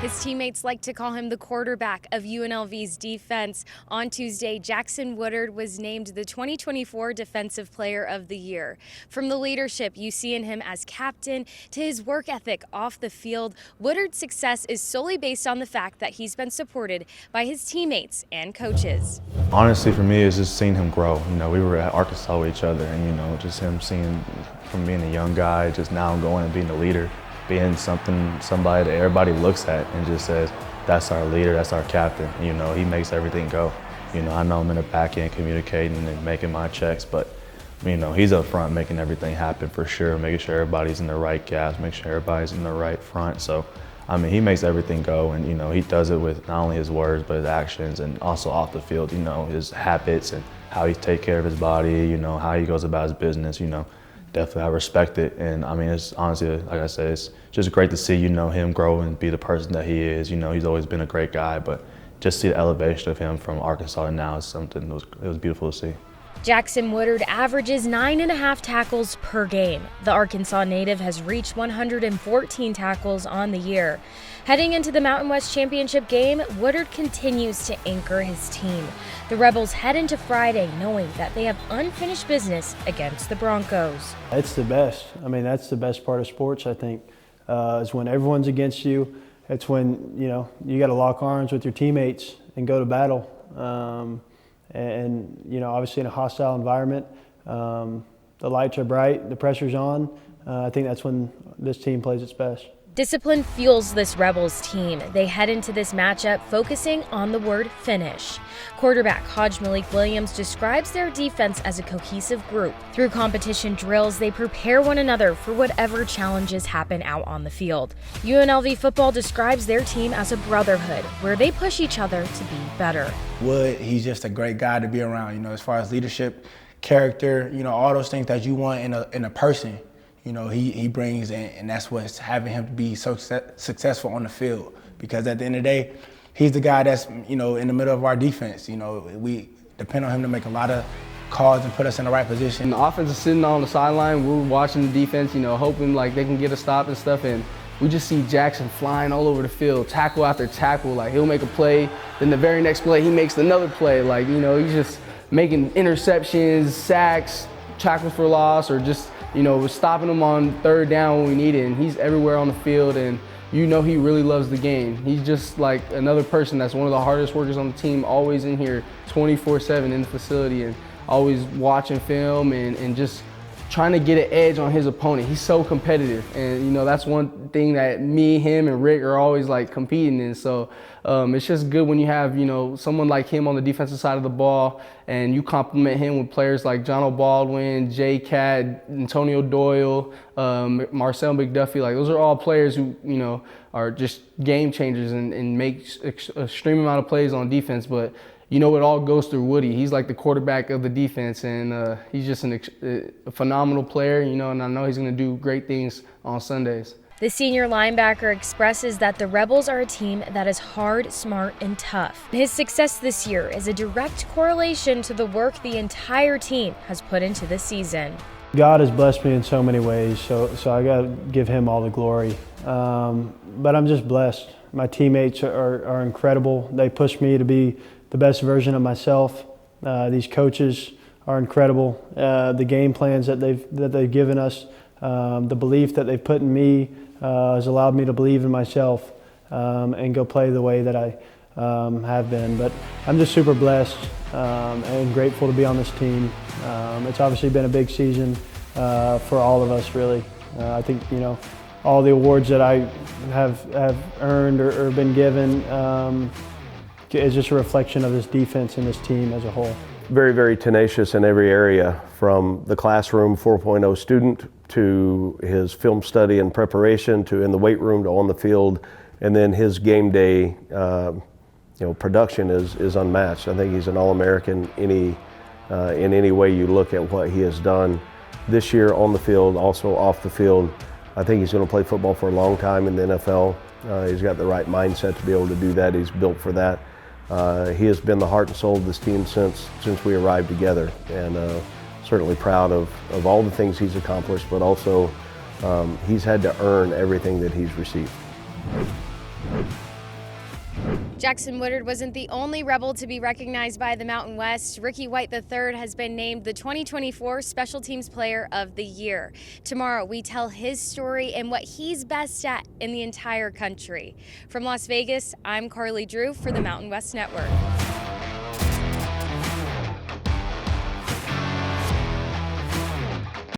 His teammates like to call him the quarterback of UNLV's defense. On Tuesday, Jackson Woodard was named the 2024 Defensive Player of the Year. From the leadership you see in him as captain to his work ethic off the field, Woodard's success is solely based on the fact that he's been supported by his teammates and coaches. Honestly, for me, it's just seeing him grow. You know, we were at Arkansas with each other, and you know, just him seeing from being a young guy, just now going and being a leader, being somebody that everybody looks at and just says, that's our leader, that's our captain. You know, he makes everything go. You know, I know I'm in the back end communicating and making my checks, but you know, he's up front making everything happen for sure, making sure everybody's in the right gaps, making sure everybody's in the right front. So, I mean, he makes everything go, and you know, he does it with not only his words, but his actions, and also off the field, you know, his habits and how he takes care of his body, you know, how he goes about his business, you know. Definitely, I respect it, and I mean, it's honestly, like I said, it's just great to see, you know, him grow and be the person that he is. You know, he's always been a great guy, but just see the elevation of him from Arkansas to now is something it was beautiful to see. Jackson Woodard averages 9.5 tackles per game. The Arkansas native has reached 114 tackles on the year. Heading into the Mountain West Championship game, Woodard continues to anchor his team. The Rebels head into Friday knowing that they have unfinished business against the Broncos. It's the best. I mean, that's the best part of sports, I think, is when everyone's against you. It's when, you know, you got to lock arms with your teammates and go to battle. And you know, obviously in a hostile environment, the lights are bright, the pressure's on. I think that's when this team plays its best. Discipline fuels this Rebels team. They head into this matchup focusing on the word finish. Quarterback Hodge Malik Williams describes their defense as a cohesive group. Through competition drills, they prepare one another for whatever challenges happen out on the field. UNLV football describes their team as a brotherhood, where they push each other to be better. Wood, he's just a great guy to be around, you know, as far as leadership, character, you know, all those things that you want in a person. You know, he brings in, and that's what's having him to be so successful on the field. Because at the end of the day, he's the guy that's, you know, in the middle of our defense. You know, we depend on him to make a lot of calls and put us in the right position. The offense is sitting on the sideline. We're watching the defense, you know, hoping like they can get a stop and stuff. And we just see Jackson flying all over the field, tackle after tackle. Like, he'll make a play, then the very next play, he makes another play. Like, you know, he's just making interceptions, sacks, tackles for loss, or just, you know, we're stopping him on third down when we need it, and he's everywhere on the field, and you know he really loves the game. He's just like another person that's one of the hardest workers on the team, always in here 24/7 in the facility, and always watching film and just trying to get an edge on his opponent. He's so competitive, and you know, that's one thing that me, him, and Rick are always like competing in. So it's just good when you have, you know, someone like him on the defensive side of the ball, and you complement him with players like John O'Baldwin, Jay Cat, Antonio Doyle, Marcel McDuffie. Like, those are all players who, you know, are just game changers and make a extreme amount of plays on defense. But you know, it all goes through Woody. He's like the quarterback of the defense, and he's just a phenomenal player, you know, and I know he's going to do great things on Sundays. The senior linebacker expresses that the Rebels are a team that is hard, smart, and tough. His success this year is a direct correlation to the work the entire team has put into this season. God has blessed me in so many ways, so I got to give him all the glory. But I'm just blessed. My teammates are incredible. They push me to be the best version of myself. These coaches are incredible. The game plans that they've given us, the belief that they've put in me has allowed me to believe in myself and go play the way that I have been. But I'm just super blessed and grateful to be on this team. It's obviously been a big season for all of us, really. I think, you know, all the awards that I have earned or been given is just a reflection of this defense and this team as a whole. Very, very tenacious in every area, from the classroom 4.0 student to his film study and preparation, to in the weight room, to on the field, and then his game day production is unmatched. I think he's an All-American in any way you look at what he has done this year on the field, also off the field. I think he's going to play football for a long time in the NFL. He's got the right mindset to be able to do that. He's built for that. He has been the heart and soul of this team since we arrived together, and certainly proud of all the things he's accomplished, but also he's had to earn everything that he's received. Jackson Woodard wasn't the only Rebel to be recognized by the Mountain West. Ricky White III has been named the 2024 Special Teams Player of the Year. Tomorrow, we tell his story and what he's best at in the entire country. From Las Vegas, I'm Carly Drew for the Mountain West Network.